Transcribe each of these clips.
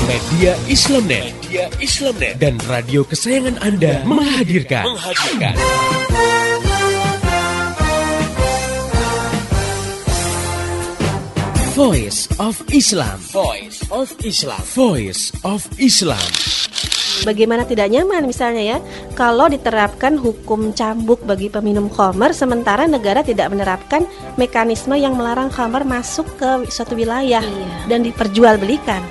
Media Islamnet. Dan radio kesayangan Anda menghadirkan. Voice of Islam. Bagaimana tidak nyaman misalnya ya, kalau diterapkan hukum cambuk bagi peminum khamar, sementara negara tidak menerapkan mekanisme yang melarang khamar masuk ke suatu wilayah dan diperjualbelikan.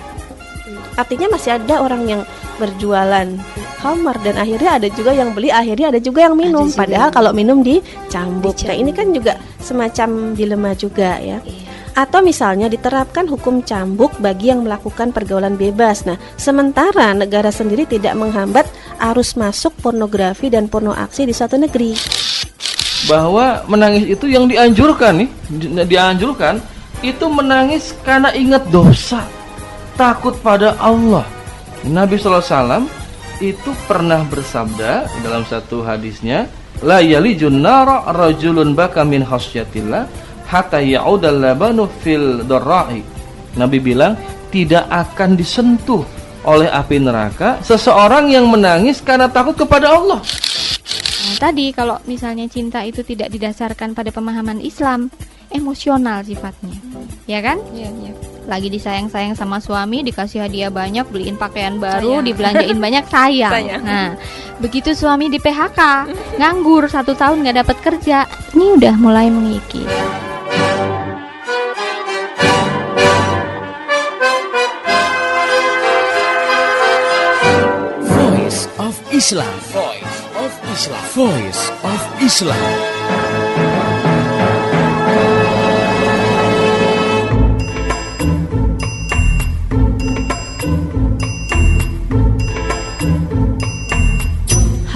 Artinya masih ada orang yang berjualan khamar dan akhirnya ada juga yang beli, akhirnya ada juga yang minum. Padahal kalau minum dicambuk. Nah, ini kan juga semacam dilema juga ya. Atau misalnya diterapkan hukum cambuk bagi yang melakukan pergaulan bebas. Nah, sementara negara sendiri tidak menghambat arus masuk pornografi dan porno aksi di suatu negeri. Bahwa menangis itu yang dianjurkan itu menangis karena ingat dosa, takut pada Allah. Nabi SAW itu pernah bersabda dalam satu hadisnya, la yalijun nara rajulun baka min khasyatillah hatta ya'udal labanu fil darra'i. Nabi bilang tidak akan disentuh oleh api neraka seseorang yang menangis karena takut kepada Allah. Nah, tadi kalau misalnya cinta itu tidak didasarkan pada pemahaman Islam, emosional sifatnya, ya kan? Iya. Lagi disayang-sayang sama suami, dikasih hadiah banyak, beliin pakaian baru, dibelanjain banyak, sayang. Nah, begitu suami di PHK, nganggur 1 tahun nggak dapat kerja, ini udah mulai mengikis. Voice of Islam.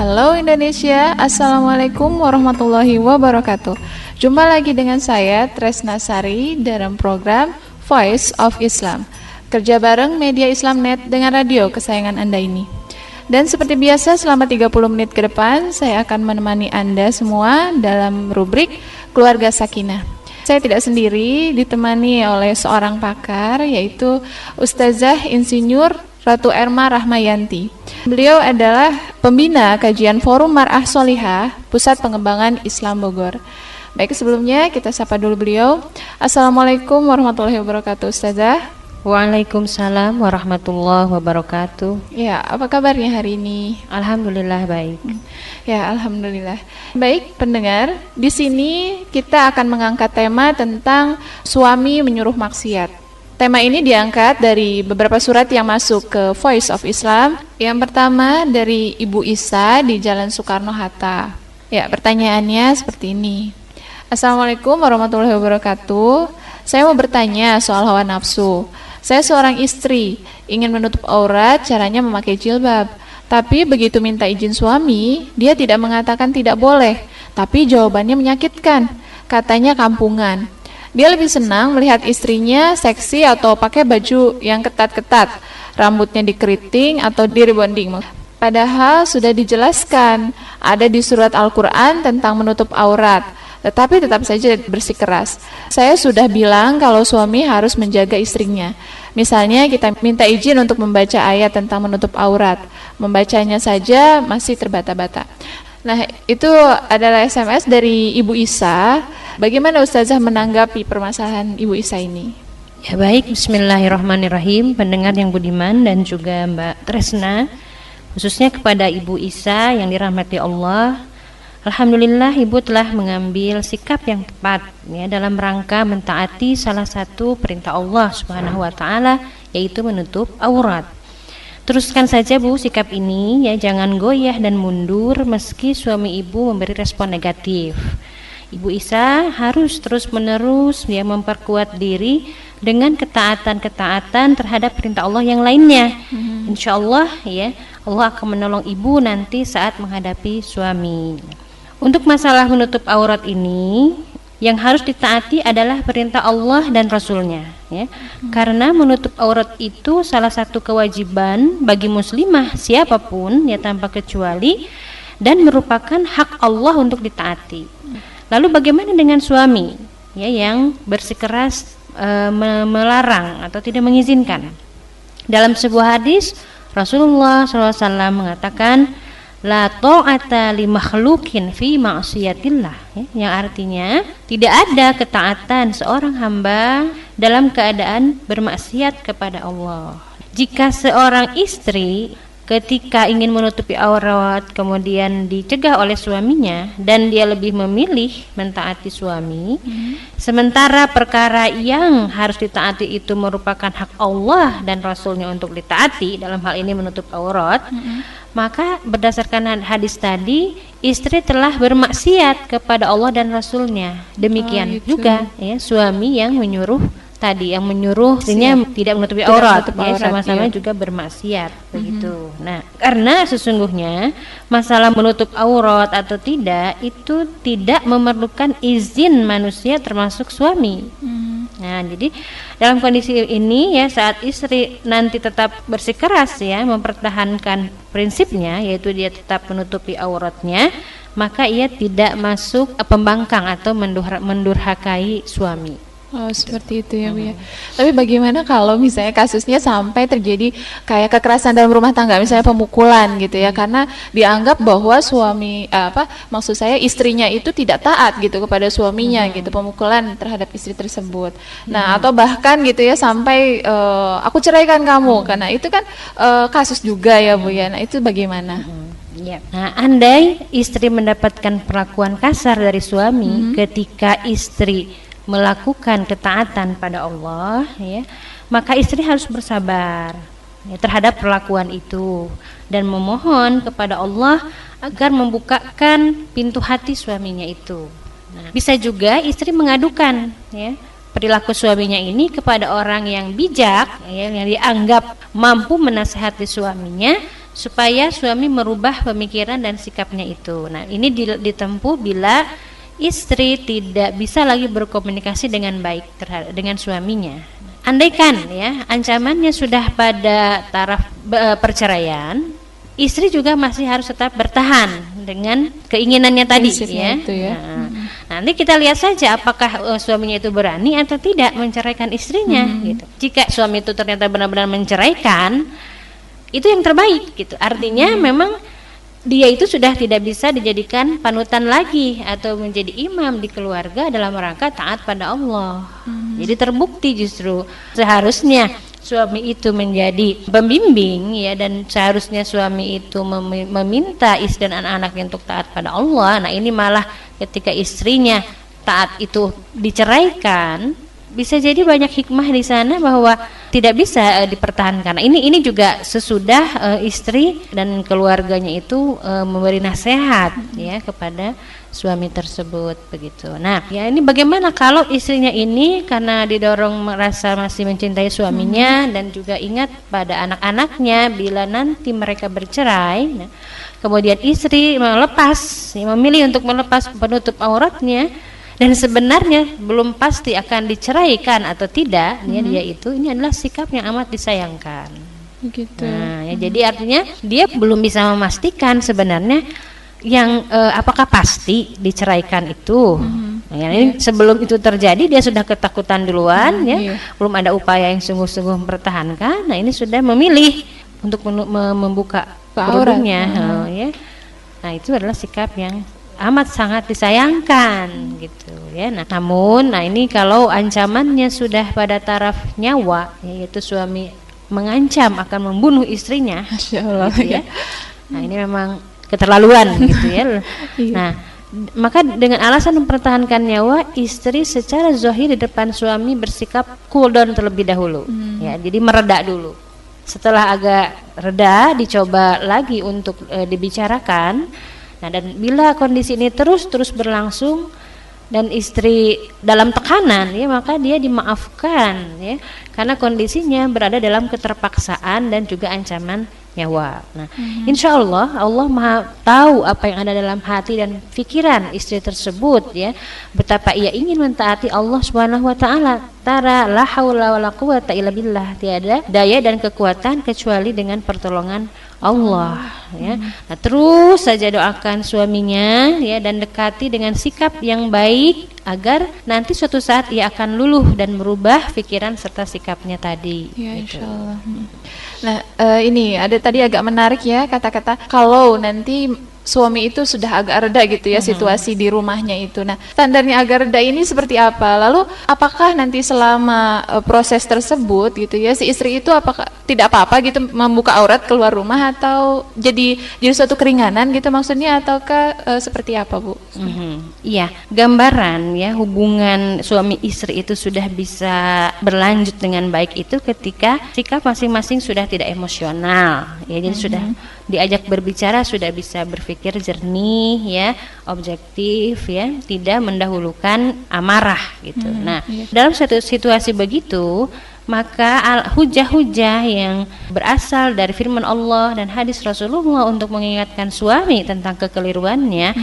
Halo Indonesia, Assalamualaikum warahmatullahi wabarakatuh. Jumpa lagi dengan saya Tresna Sari dalam program Voice of Islam. Kerja bareng Media Islamnet dengan radio kesayangan Anda ini. Dan seperti biasa selama 30 menit ke depan saya akan menemani Anda semua dalam rubrik Keluarga Sakinah. Saya tidak sendiri, ditemani oleh seorang pakar yaitu Ustazah Insinyur Ratu Erma Rahmayanti. Beliau adalah pembina kajian Forum Mar'ah Sholihah, Pusat Pengembangan Islam Bogor. Baik, sebelumnya kita sapa dulu beliau. Assalamualaikum warahmatullahi wabarakatuh, Ustazah. Waalaikumsalam warahmatullahi wabarakatuh. Ya, apa kabarnya hari ini? Alhamdulillah baik. Ya, alhamdulillah. Baik, pendengar, di sini kita akan mengangkat tema tentang suami menyuruh maksiat. Tema ini diangkat dari beberapa surat yang masuk ke Voice of Islam. Yang pertama dari Ibu Isa di Jalan Soekarno-Hatta. Ya, pertanyaannya seperti ini. Assalamualaikum warahmatullahi wabarakatuh. Saya mau bertanya soal hawa nafsu. Saya seorang istri, ingin menutup aurat, caranya memakai jilbab. Tapi begitu minta izin suami, dia tidak mengatakan tidak boleh. Tapi jawabannya menyakitkan. Katanya kampungan. Dia lebih senang melihat istrinya seksi atau pakai baju yang ketat-ketat, rambutnya dikeriting atau di-rebonding. Padahal sudah dijelaskan, ada di surat Al-Quran tentang menutup aurat, tetapi tetap saja bersikeras. Saya sudah bilang kalau suami harus menjaga istrinya. Misalnya kita minta izin untuk membaca ayat tentang menutup aurat, membacanya saja masih terbata-bata. Nah, itu adalah SMS dari Ibu Isa. Bagaimana Ustazah menanggapi permasalahan Ibu Isa ini? Ya baik, bismillahirrahmanirrahim. Pendengar yang budiman dan juga Mbak Tresna, khususnya kepada Ibu Isa yang dirahmati Allah. Alhamdulillah Ibu telah mengambil sikap yang tepat ya, dalam rangka mentaati salah satu perintah Allah Subhanahu wa taala, yaitu menutup aurat. Teruskan saja Bu sikap ini ya, jangan goyah dan mundur meski suami Ibu memberi respon negatif. Ibu Isa harus terus-menerus ya memperkuat diri dengan ketaatan-ketaatan terhadap perintah Allah yang lainnya. Insya Allah ya, Allah akan menolong Ibu nanti saat menghadapi suami. Untuk masalah menutup aurat ini, yang harus ditaati adalah perintah Allah dan Rasulnya ya. Karena menutup aurat itu salah satu kewajiban bagi muslimah siapapun ya tanpa kecuali, dan merupakan hak Allah untuk ditaati. Lalu bagaimana dengan suami ya yang bersikeras melarang atau tidak mengizinkan? Dalam sebuah hadis Rasulullah SAW mengatakan la ta'ata li makhlukin fi ma'siyatillah, ya, yang artinya tidak ada ketaatan seorang hamba dalam keadaan bermaksiat kepada Allah. Jika seorang istri ketika ingin menutupi aurat kemudian dicegah oleh suaminya dan dia lebih memilih mentaati suami, sementara perkara yang harus ditaati itu merupakan hak Allah dan Rasulnya untuk ditaati, dalam hal ini menutup aurat, maka berdasarkan hadis tadi istri telah bermaksiat kepada Allah dan Rasulnya. Demikian juga ya suami yang menyuruh tadi, yang menyuruh istrinya tidak menutupi aurat, ya, sama-sama juga bermaksiat begitu. Nah, karena sesungguhnya masalah menutup aurat atau tidak itu tidak memerlukan izin manusia termasuk suami. Nah, jadi dalam kondisi ini ya saat istri nanti tetap bersikeras ya mempertahankan prinsipnya yaitu dia tetap menutupi auratnya, maka ia tidak masuk pembangkang atau mendurhakai suami. Oh, seperti itu ya Bu ya. Tapi bagaimana kalau misalnya kasusnya sampai terjadi kayak kekerasan dalam rumah tangga, misalnya pemukulan gitu ya, karena dianggap bahwa maksud saya istrinya itu tidak taat gitu kepada suaminya gitu, pemukulan terhadap istri tersebut. Nah, atau bahkan gitu ya sampai aku ceraikan kamu, karena itu kan kasus juga ya Bu ya. Nah, itu bagaimana? Nah, andai istri mendapatkan perlakuan kasar dari suami ketika istri melakukan ketaatan pada Allah ya, maka istri harus bersabar ya, terhadap perlakuan itu dan memohon kepada Allah agar membukakan pintu hati suaminya itu. Nah, bisa juga istri mengadukan ya perilaku suaminya ini kepada orang yang bijak ya, yang dianggap mampu menasihati suaminya supaya suami merubah pemikiran dan sikapnya itu. Nah, ini ditempuh bila istri tidak bisa lagi berkomunikasi dengan baik dengan suaminya. Andaikan ya ancamannya sudah pada taraf perceraian, istri juga masih harus tetap bertahan dengan keinginannya tadi ya. Nanti kita lihat saja apakah suaminya itu berani atau tidak menceraikan istrinya gitu. Jika suami itu ternyata benar-benar menceraikan, itu yang terbaik gitu. Artinya memang dia itu sudah tidak bisa dijadikan panutan lagi atau menjadi imam di keluarga dalam rangka taat pada Allah. Jadi terbukti justru seharusnya suami itu menjadi pembimbing ya, dan seharusnya suami itu meminta istri dan anak-anaknya untuk taat pada Allah. Nah, ini malah ketika istrinya taat itu diceraikan, bisa jadi banyak hikmah di sana bahwa tidak bisa dipertahankan. Nah, ini juga sesudah istri dan keluarganya itu memberi nasihat ya kepada suami tersebut begitu. Nah, ya ini bagaimana kalau istrinya ini karena didorong merasa masih mencintai suaminya dan juga ingat pada anak-anaknya bila nanti mereka bercerai, nah, kemudian istri memilih untuk melepas penutup auratnya dan sebenarnya belum pasti akan diceraikan atau tidak, ya, ini adalah sikap yang amat disayangkan. Begitu. Nah, ya, jadi artinya dia belum bisa memastikan sebenarnya yang apakah pasti diceraikan itu. Nah, ini sebelum itu terjadi dia sudah ketakutan duluan, belum ada upaya yang sungguh-sungguh mempertahankan. Nah, ini sudah memilih untuk membuka kerudungnya, ya. Nah, itu adalah sikap yang amat sangat disayangkan gitu ya. Nah, namun ini kalau ancamannya sudah pada taraf nyawa, yaitu suami mengancam akan membunuh istrinya, Masya Allah, gitu ya. Nah, ini memang keterlaluan gitu ya. Nah, maka dengan alasan mempertahankan nyawa, istri secara zahir di depan suami bersikap cool down terlebih dahulu, ya. Jadi mereda dulu. Setelah agak reda, dicoba lagi untuk dibicarakan. Nah, dan bila kondisi ini terus berlangsung dan istri dalam tekanan ya, maka dia dimaafkan ya, karena kondisinya berada dalam keterpaksaan dan juga ancaman nyawa. Nah, insya Allah Allah Maha tahu apa yang ada dalam hati dan pikiran istri tersebut, ya. Betapa ia ingin mentaati Allah Subhanahu wa taala. Tara la haula wala quwata illa billah, tiada daya dan kekuatan kecuali dengan pertolongan Allah, ya. Nah, terus saja doakan suaminya, ya, dan dekati dengan sikap yang baik agar nanti suatu saat ia akan luluh dan merubah pikiran serta sikapnya tadi. Ya, gitu. insyaallah. Nah, ini ada tadi agak menarik ya kata-kata kalau nanti suami itu sudah agak reda gitu ya situasi di rumahnya itu. Nah, standarnya agak reda ini seperti apa? Lalu apakah nanti selama proses tersebut gitu ya si istri itu apakah tidak apa-apa gitu membuka aurat keluar rumah atau jadi suatu keringanan gitu maksudnya ataukah seperti apa, Bu? Iya, gambaran ya hubungan suami istri itu sudah bisa berlanjut dengan baik itu ketika sikap masing-masing sudah tidak emosional, ya. Jadi sudah diajak berbicara, sudah bisa berpikir jernih, ya, objektif, ya, tidak mendahulukan amarah gitu. Nah, dalam satu situasi begitu, maka hujah-hujah yang berasal dari firman Allah dan hadis Rasulullah untuk mengingatkan suami tentang kekeliruannya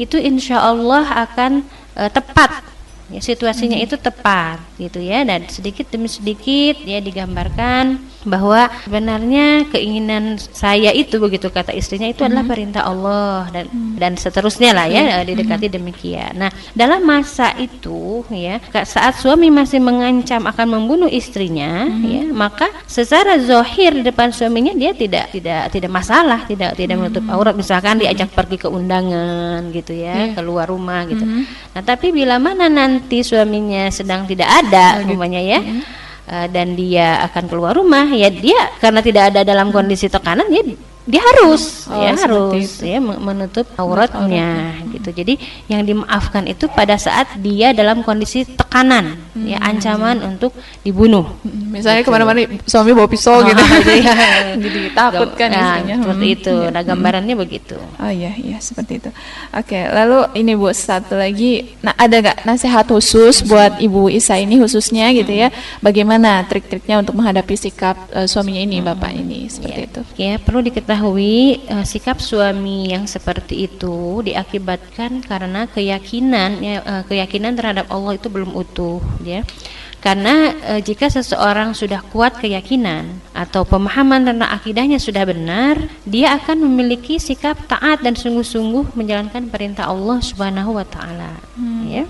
itu insya Allah akan tepat. Ya, situasinya itu tepat gitu ya, dan sedikit demi sedikit ya digambarkan bahwa sebenarnya keinginan saya itu, begitu kata istrinya, itu adalah perintah Allah dan seterusnya lah ya, didekati demikian. Nah, dalam masa itu ya, saat suami masih mengancam akan membunuh istrinya ya, maka secara zahir di depan suaminya dia tidak masalah, tidak menutup aurat, misalkan diajak pergi ke undangan gitu ya, keluar rumah gitu. Nah, tapi bila mana nanti suaminya sedang tidak ada umpamanya ya, dan dia akan keluar rumah, ya dia karena tidak ada dalam kondisi tekanan, dia harus menutup auratnya gitu. Jadi yang dimaafkan itu pada saat dia dalam kondisi tekanan, ya, ancaman untuk dibunuh. Misalnya kemana-mana suami bawa pisau gitu, jadi takut kan misalnya. Seperti itu. Nah, gambarannya begitu. Oh iya seperti itu. Oke, lalu ini Bu, satu lagi, nah ada nggak nasihat khusus buat Ibu Isa ini khususnya gitu ya? Bagaimana trik-triknya untuk menghadapi sikap suaminya ini, bapak ini seperti itu? Ya, perlu diketahui sikap suami yang seperti itu diakibatkan karena keyakinan terhadap Allah itu belum utuh, ya. Karena jika seseorang sudah kuat keyakinan atau pemahaman tentang akidahnya sudah benar, dia akan memiliki sikap taat dan sungguh-sungguh menjalankan perintah Allah Subhanahu wa taala, ya.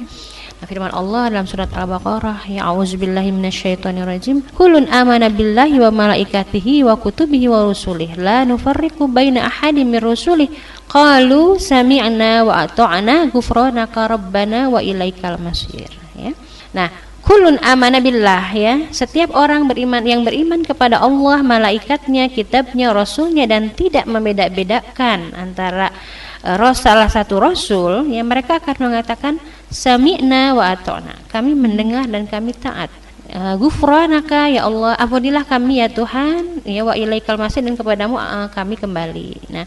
Firman Allah dalam surat Al-Baqarah, ya a'udzubillahi minasyaitonirrajim, kullun amana billahi wa malaikatihi wa kutubihi wa rusulih la nufarriqu baina ahadin min rusulih qalu sami'na wa ata'na ghufranaka rabbana wa ilaikal masir, ya. Nah, kullun amana billah, ya, setiap orang yang beriman kepada Allah, malaikatnya, kitabnya, rasulnya, dan tidak membeda-bedakan antara salah satu rasul, ya, mereka akan mengatakan sami'na wa ata'na, kami mendengar dan kami taat. Ghufranaka, ya Allah, ampunilah kami ya Tuhan, ya, wa ilaikal masir, dan kepadamu kami kembali. Nah,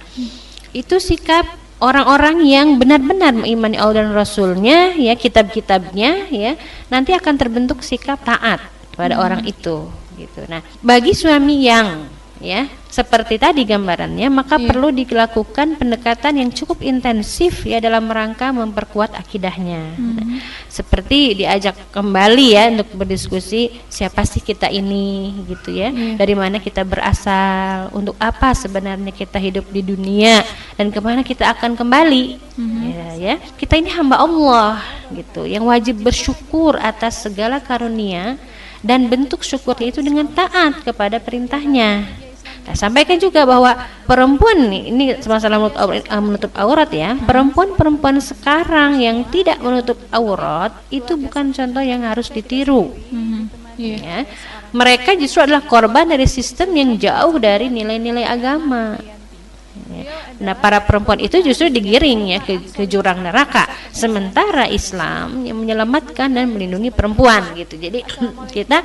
itu sikap orang-orang yang benar-benar mengimani Allah dan Rasulnya, ya, kitab-kitabnya, ya, nanti akan terbentuk sikap taat pada orang itu, gitu. Nah, bagi suami yang, ya, seperti tadi gambarannya, maka perlu dilakukan pendekatan yang cukup intensif, ya, dalam rangka memperkuat akidahnya. Nah, seperti diajak kembali, ya, untuk berdiskusi siapa sih kita ini, gitu ya, dari mana kita berasal, untuk apa sebenarnya kita hidup di dunia, dan kemana kita akan kembali. Ya, kita ini hamba Allah, gitu, yang wajib bersyukur atas segala karunia, dan bentuk syukurnya itu dengan taat kepada perintahnya. Nah, sampaikan juga bahwa perempuan ini masalah menutup aurat, ya, perempuan sekarang yang tidak menutup aurat itu bukan contoh yang harus ditiru. Ya, mereka justru adalah korban dari sistem yang jauh dari nilai-nilai agama. Nah, para perempuan itu justru digiring, ya, ke jurang neraka, sementara Islam yang menyelamatkan dan melindungi perempuan, gitu. Jadi kita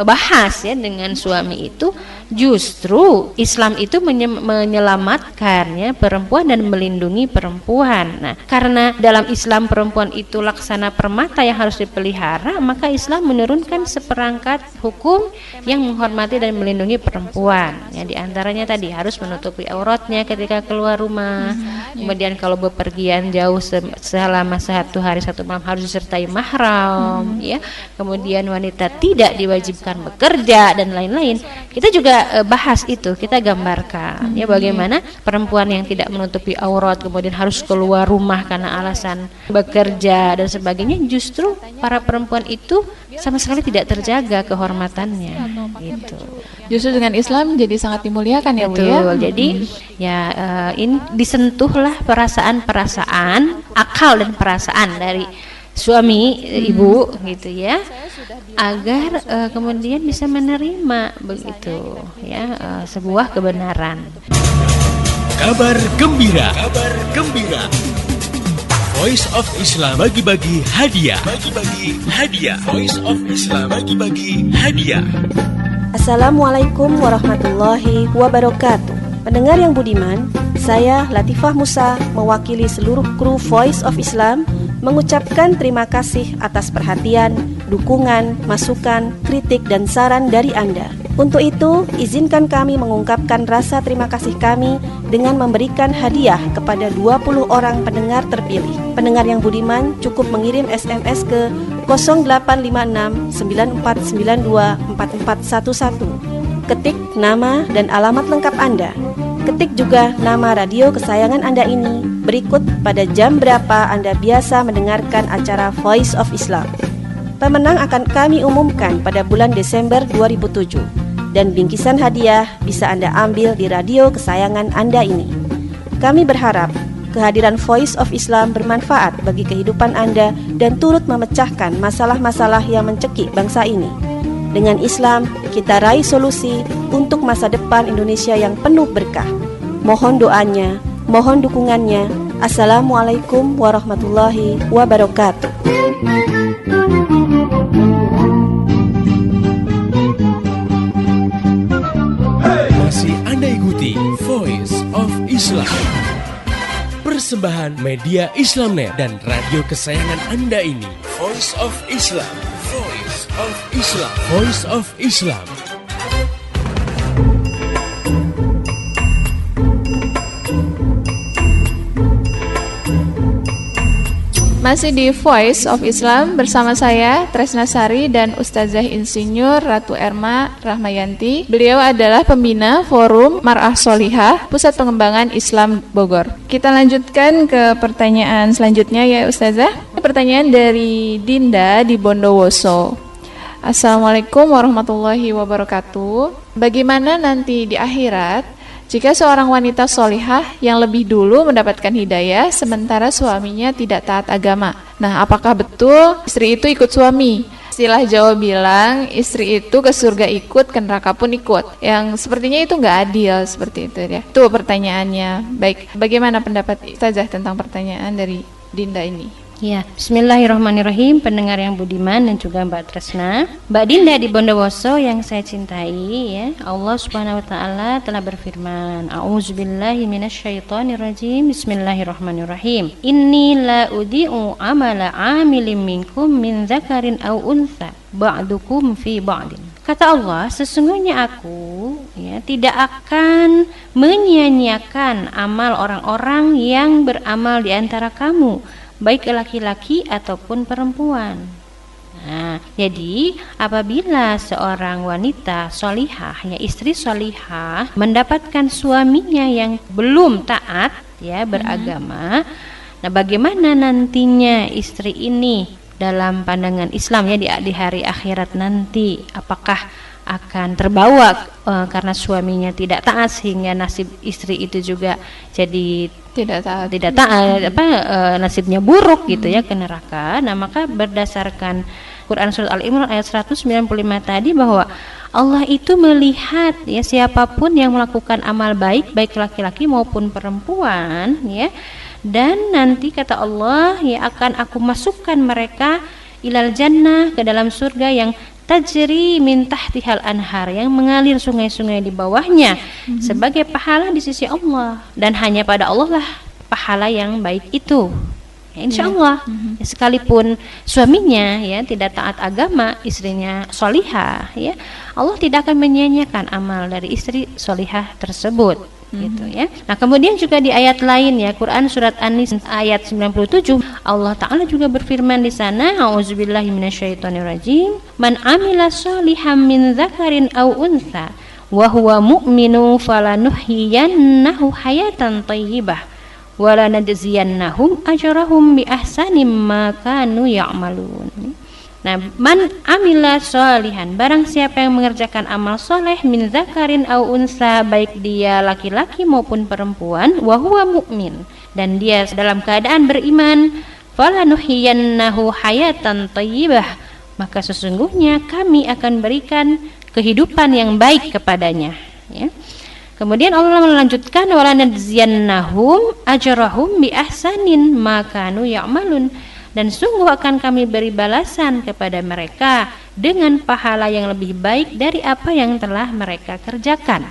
bahas, ya, dengan suami itu justru Islam itu menyelamatkan ya perempuan dan melindungi perempuan. Nah, karena dalam Islam perempuan itu laksana permata yang harus dipelihara, maka Islam menurunkan seperangkat hukum yang menghormati dan melindungi perempuan. Ya, di antaranya tadi harus menutupi auratnya ketika keluar rumah. Kemudian kalau bepergian jauh selama 1 hari 1 malam harus disertai mahram, ya. Kemudian wanita tidak diwajibkan bekerja dan lain-lain. Kita juga bahas itu, kita gambarkan ya bagaimana perempuan yang tidak menutupi aurat kemudian harus keluar rumah karena alasan bekerja dan sebagainya, justru para perempuan itu sama sekali tidak terjaga kehormatannya gitu. Justru dengan Islam jadi sangat dimuliakan ya Bu ya. Betul. Jadi ya ini disentuhlah perasaan-perasaan, akal dan perasaan dari suami ibu gitu ya, agar kemudian bisa menerima begitu ya sebuah kebenaran. Kabar gembira, kabar gembira. Voice of Islam bagi-bagi hadiah, bagi-bagi hadiah. Voice of Islam bagi-bagi hadiah. Assalamualaikum warahmatullahi wabarakatuh. Pendengar yang budiman, saya Latifah Musa mewakili seluruh kru Voice of Islam mengucapkan terima kasih atas perhatian, dukungan, masukan, kritik, dan saran dari Anda. Untuk itu, izinkan kami mengungkapkan rasa terima kasih kami dengan memberikan hadiah kepada 20 orang pendengar terpilih. Pendengar yang budiman cukup mengirim SMS ke 0856 9492 4411. Ketik nama dan alamat lengkap Anda. Ketik juga nama radio kesayangan Anda ini, berikut pada jam berapa Anda biasa mendengarkan acara Voice of Islam. Pemenang akan kami umumkan pada bulan Desember 2007, dan bingkisan hadiah bisa Anda ambil di radio kesayangan Anda ini. Kami berharap kehadiran Voice of Islam bermanfaat bagi kehidupan Anda dan turut memecahkan masalah-masalah yang mencekik bangsa ini. Dengan Islam, kita raih solusi untuk masa depan Indonesia yang penuh berkah. Mohon doanya, mohon dukungannya. Assalamualaikum warahmatullahi wabarakatuh. Masih Anda ikuti Voice of Islam, persembahan media Islamnet dan radio kesayangan Anda ini. Voice of Islam, Voice of Islam, Voice of Islam. Masih di Voice of Islam bersama saya Tresna Sari dan Ustazah Insinyur Ratu Erma Rahmayanti. Beliau adalah pembina Forum Mar'ah Sholihah Pusat Pengembangan Islam Bogor. Kita lanjutkan ke pertanyaan selanjutnya ya Ustazah. Pertanyaan dari Dinda di Bondowoso. Assalamualaikum warahmatullahi wabarakatuh. Bagaimana nanti di akhirat jika seorang wanita sholihah yang lebih dulu mendapatkan hidayah sementara suaminya tidak taat agama? Nah, apakah betul istri itu ikut suami? Istilah Jawa bilang istri itu ke surga ikut, ke neraka pun ikut. Yang sepertinya itu nggak adil seperti itu ya. Itu pertanyaannya. Baik, bagaimana pendapat Ustazah tentang pertanyaan dari Dinda ini? Ya, bismillahirrahmanirrahim, pendengar yang budiman dan juga Mbak Tresna, Mbak Dinda di Bondowoso yang saya cintai ya. Allah Subhanahu wa taala telah berfirman, A'udzubillahi minasyaitonirrajim. Bismillahirrahmanirrahim. Inni la udhi'u amala 'amilin minkum min dzakarin aw untha, ba'dukum fi ba'din. Kata Allah, sesungguhnya aku ya tidak akan menyia-nyiakan amal orang-orang yang beramal di antara kamu, baik laki-laki ataupun perempuan. Nah, jadi apabila seorang wanita sholihah, ya istri sholihah, mendapatkan suaminya yang belum taat, ya beragama, nah bagaimana nantinya istri ini dalam pandangan Islam ya di hari akhirat nanti? Apakah akan terbawa karena suaminya tidak taat sehingga nasib istri itu juga jadi tidak taat nasibnya buruk gitu ya, ke neraka. Nah, maka berdasarkan Quran surat Al-Imran ayat 195 tadi bahwa Allah itu melihat ya siapapun yang melakukan amal baik laki-laki maupun perempuan ya, dan nanti kata Allah ya akan aku masukkan mereka ilal jannah, ke dalam surga yang tajri min tahtihal anhar, yang mengalir sungai-sungai di bawahnya sebagai pahala di sisi Allah, dan hanya pada Allah lah pahala yang baik itu. Ya, insya Allah, ya, sekalipun suaminya ya tidak taat agama, istrinya solihah, ya Allah tidak akan menyia-nyiakan amal dari istri solihah tersebut, gitu ya. Nah kemudian juga di ayat lain ya, Quran surat An-Nisa ayat 97, Allah Ta'ala juga berfirman di sana, A'udzubillahi minasyaitonirrajim, man amila sholihan min dzakarin aw untha wa huwa mu'minun falanuhyiyannahu hayatan thayyibah wala najziyannahum ajrahum bi ahsani ma kanu ya'malun. Nah, man amila sholihan, barang siapa yang mengerjakan amal soleh min zakarin au unsa, baik dia laki-laki maupun perempuan, wa huwa mu'min, dan dia dalam keadaan beriman, falanuhyiyannahu hayatan thayyibah, maka sesungguhnya kami akan berikan kehidupan yang baik kepadanya, ya. Kemudian Allah melanjutkan, wala najziyannahum ajrahum bi ahsanin ma kanu ya'malun, dan sungguh akan kami beri balasan kepada mereka dengan pahala yang lebih baik dari apa yang telah mereka kerjakan.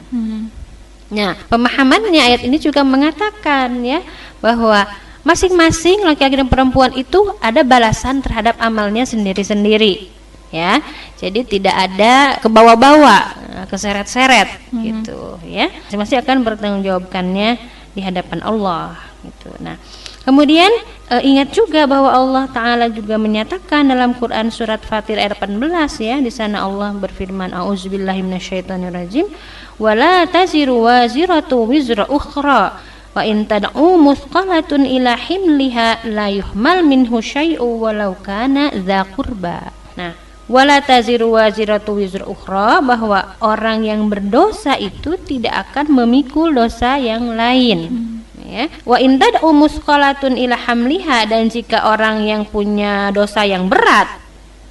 Nah, pemahamannya ayat ini juga mengatakan ya bahwa masing-masing laki-laki dan perempuan itu ada balasan terhadap amalnya sendiri-sendiri. Ya, jadi tidak ada ke bawah-bawah, keseret-seret gitu ya. Masing-masing akan bertanggungjawabkannya di hadapan Allah gitu. Nah, kemudian ingat juga bahwa Allah Ta'ala juga menyatakan dalam Quran surat Fatir ayat 18 ya, di sana Allah berfirman, A'udzubillahi minasyaitonirrajim, wala taziru waziratu wizra ukhra wa in tad'u muthqalatun ila himliha la yuhmal minhu syai'u walau kana dza qurba. Nah, wala taziru waziratu wizra ukhra, bahwa orang yang berdosa itu tidak akan memikul dosa yang lain. Ya. Wa in tad'u musqalatun ila hamliha, dan jika orang yang punya dosa yang berat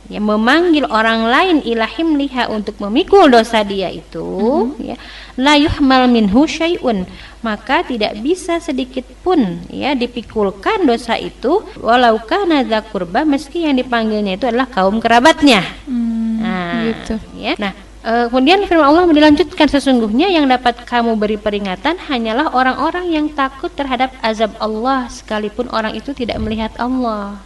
yang memanggil orang lain ila himliha untuk memikul dosa dia itu, ya, la yuhmal minhu syai'un, maka tidak bisa sedikit pun ya dipikulkan dosa itu, walau kana dza qurba, meski yang dipanggilnya itu adalah kaum kerabatnya. Nah, gitu. Ya. Nah, kemudian firman Allah dilanjutkan, sesungguhnya yang dapat kamu beri peringatan hanyalah orang-orang yang takut terhadap azab Allah, sekalipun orang itu tidak melihat Allah.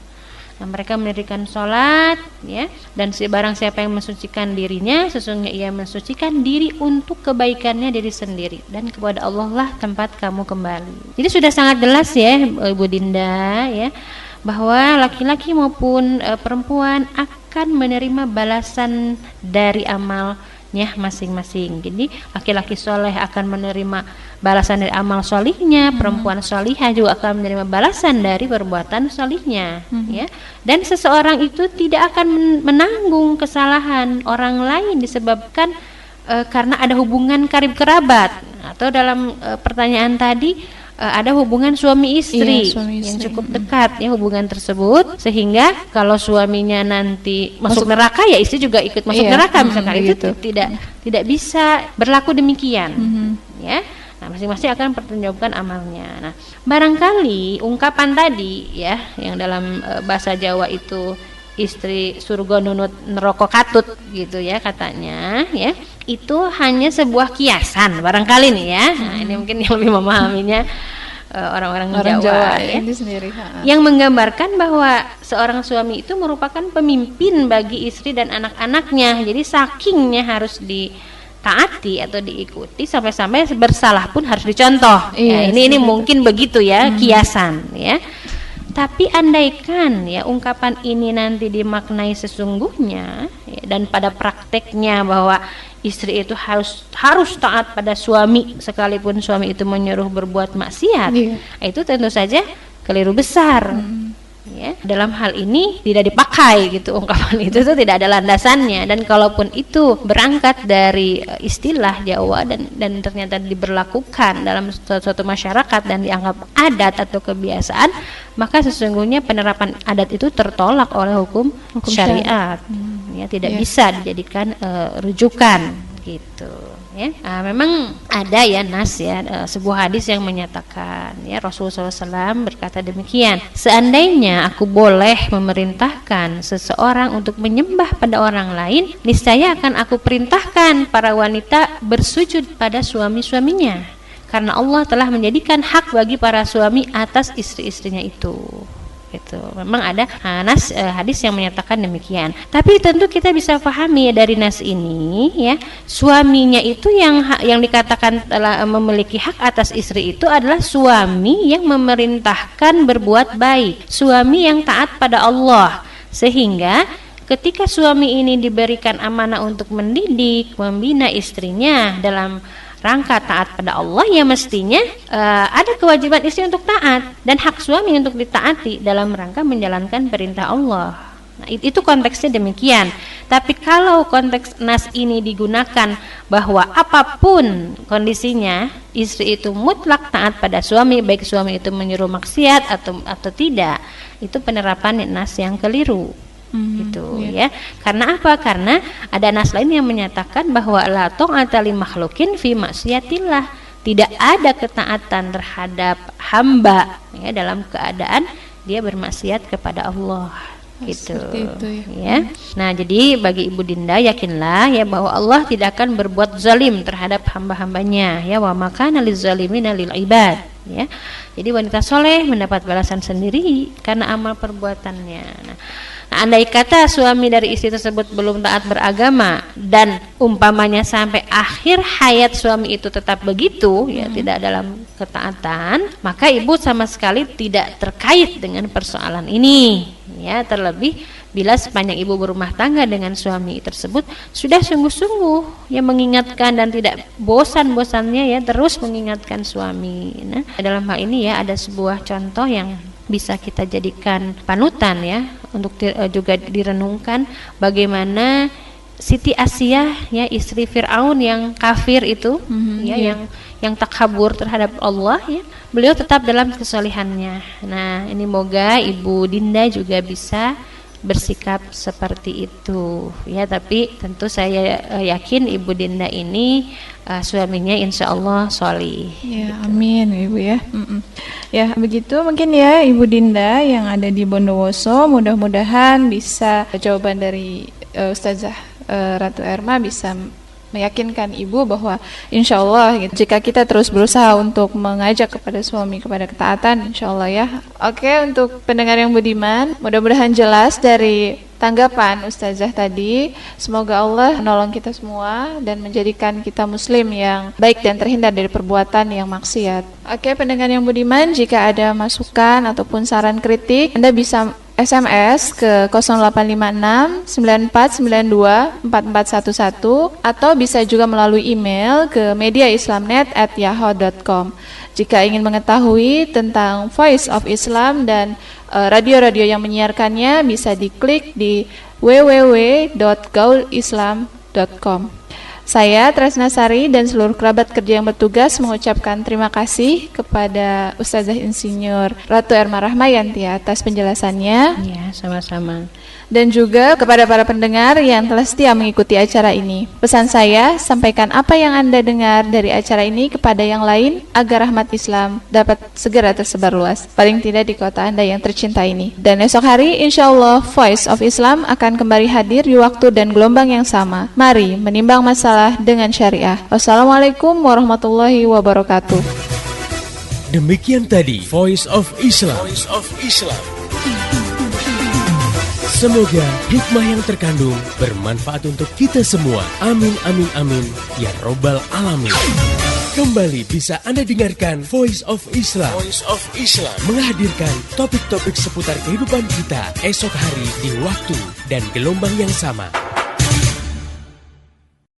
Nah, mereka mendirikan sholat ya, dan barang siapa yang mensucikan dirinya, sesungguhnya ia mensucikan diri untuk kebaikannya diri sendiri, dan kepada Allah lah tempat kamu kembali. Jadi sudah sangat jelas ya Ibu Dinda ya, bahwa laki-laki maupun perempuan akan menerima balasan dari amalnya masing-masing. Jadi laki-laki soleh akan menerima balasan dari amal solihnya, perempuan solihah juga akan menerima balasan dari perbuatan solihnya, ya. Dan seseorang itu tidak akan menanggung kesalahan orang lain disebabkan karena ada hubungan karib kerabat, atau dalam pertanyaan tadi ada hubungan suami istri, yang cukup dekat ya hubungan tersebut, sehingga kalau suaminya nanti masuk neraka ya istri juga ikut masuk neraka misalkan, itu tidak bisa berlaku demikian, ya. Nah, masing-masing akan mempertanggungjawabkan amalnya. Nah, barangkali ungkapan tadi ya yang dalam bahasa Jawa itu istri surga nunut neraka katut gitu ya katanya ya, itu hanya sebuah kiasan barangkali nih ya. Nah, ini mungkin yang lebih memahaminya orang-orang Jawa ya, ini sendiri, yang menggambarkan bahwa seorang suami itu merupakan pemimpin bagi istri dan anak-anaknya. Jadi sakingnya harus ditaati atau diikuti, sampai-sampai bersalah pun harus dicontoh. Ya, ini mungkin begitu ya kiasan ya. Tapi andaikan ya ungkapan ini nanti dimaknai sesungguhnya ya, dan pada prakteknya bahwa istri itu harus taat pada suami sekalipun suami itu menyuruh berbuat maksiat, itu tentu saja keliru besar. Ya, dalam hal ini tidak dipakai gitu ungkapan itu tuh tidak ada landasannya, dan kalaupun itu berangkat dari istilah Jawa dan ternyata diberlakukan dalam suatu masyarakat dan dianggap adat atau kebiasaan, maka sesungguhnya penerapan adat itu tertolak oleh hukum syariat. Ya, tidak bisa dijadikan rujukan gitu ya. Memang ada ya nas ya, sebuah hadis yang menyatakan ya, Rasulullah SAW berkata demikian, seandainya aku boleh memerintahkan seseorang untuk menyembah pada orang lain, niscaya akan aku perintahkan para wanita bersujud pada suami-suaminya, karena Allah telah menjadikan hak bagi para suami atas istri-istrinya itu. Gitu. Memang ada nas hadis yang menyatakan demikian. Tapi tentu kita bisa pahami dari nas ini ya, suaminya itu yang dikatakan telah memiliki hak atas istri itu adalah suami yang memerintahkan berbuat baik, suami yang taat pada Allah, sehingga ketika suami ini diberikan amanah untuk mendidik, membina istrinya dalam rangka taat pada Allah, ya mestinya ada kewajiban istri untuk taat dan hak suami untuk ditaati dalam rangka menjalankan perintah Allah. Nah, itu konteksnya demikian. Tapi kalau konteks nas ini digunakan bahwa apapun kondisinya istri itu mutlak taat pada suami, baik suami itu menyuruh maksiat atau tidak, itu penerapan nas yang keliru. Gitu ya. Karena apa? Karena ada nas lain yang menyatakan bahwa la ta'ata li makhlukin fi maksiatillah. Tidak ada ketaatan terhadap hamba ya dalam keadaan dia bermaksiat kepada Allah. Gitu ya. Nah, jadi bagi Ibu Dinda, yakinlah ya bahwa Allah tidak akan berbuat zalim terhadap hamba-hambanya ya, wa makana lizalimina lil ibad ya. Jadi wanita soleh mendapat balasan sendiri karena amal perbuatannya. Nah, andai kata suami dari istri tersebut belum taat beragama dan umpamanya sampai akhir hayat suami itu tetap begitu ya, tidak dalam ketaatan, maka ibu sama sekali tidak terkait dengan persoalan ini ya. Terlebih bila sepanjang ibu berumah tangga dengan suami tersebut sudah sungguh-sungguh yang mengingatkan dan tidak bosan-bosannya ya terus mengingatkan suami. Nah, dalam hal ini ya ada sebuah contoh yang bisa kita jadikan panutan ya, untuk juga direnungkan bagaimana Siti Asia ya, istri Fir'aun yang kafir itu yang takabur terhadap Allah ya, beliau tetap dalam kesolihannya. Nah, ini moga Ibu Dinda juga bisa bersikap seperti itu ya. Tapi tentu saya yakin Ibu Dinda ini suaminya insya Allah solih ya, gitu. Amin Ibu ya. Ya begitu mungkin ya Ibu Dinda yang ada di Bondowoso, mudah-mudahan bisa jawaban dari Ustazah Ratu Erma bisa meyakinkan ibu bahwa insya Allah gitu, jika kita terus berusaha untuk mengajak kepada suami kepada ketaatan, insya Allah ya. Oke, untuk pendengar yang budiman, mudah-mudahan jelas dari tanggapan Ustazah tadi. Semoga Allah menolong kita semua dan menjadikan kita muslim yang baik dan terhindar dari perbuatan yang maksiat. Oke, pendengar yang budiman, jika ada masukan ataupun saran kritik, Anda bisa SMS ke 0856 9492 4411 atau bisa juga melalui email ke mediaislamnet@yahoo.com. Jika ingin mengetahui tentang Voice of Islam dan radio-radio yang menyiarkannya, bisa diklik di www.gaulislam.com. Saya Tresna Sari dan seluruh kerabat kerja yang bertugas mengucapkan terima kasih kepada Ustazah Insinyur Ratu Erma Rahmayanti atas penjelasannya. Ya, sama-sama. Dan juga kepada para pendengar yang telah setia mengikuti acara ini. Pesan saya, sampaikan apa yang Anda dengar dari acara ini kepada yang lain agar rahmat Islam dapat segera tersebar luas, paling tidak di kota Anda yang tercinta ini. Dan esok hari insya Allah Voice of Islam akan kembali hadir di waktu dan gelombang yang sama. Mari menimbang masalah dengan syariah. Wassalamualaikum warahmatullahi wabarakatuh. Demikian tadi Voice of Islam. Voice of Islam. Semoga hikmah yang terkandung bermanfaat untuk kita semua. Amin, amin, amin. Ya Robbal Alamin. Kembali bisa Anda dengarkan Voice of Islam. Voice of Islam menghadirkan topik-topik seputar kehidupan kita esok hari di waktu dan gelombang yang sama.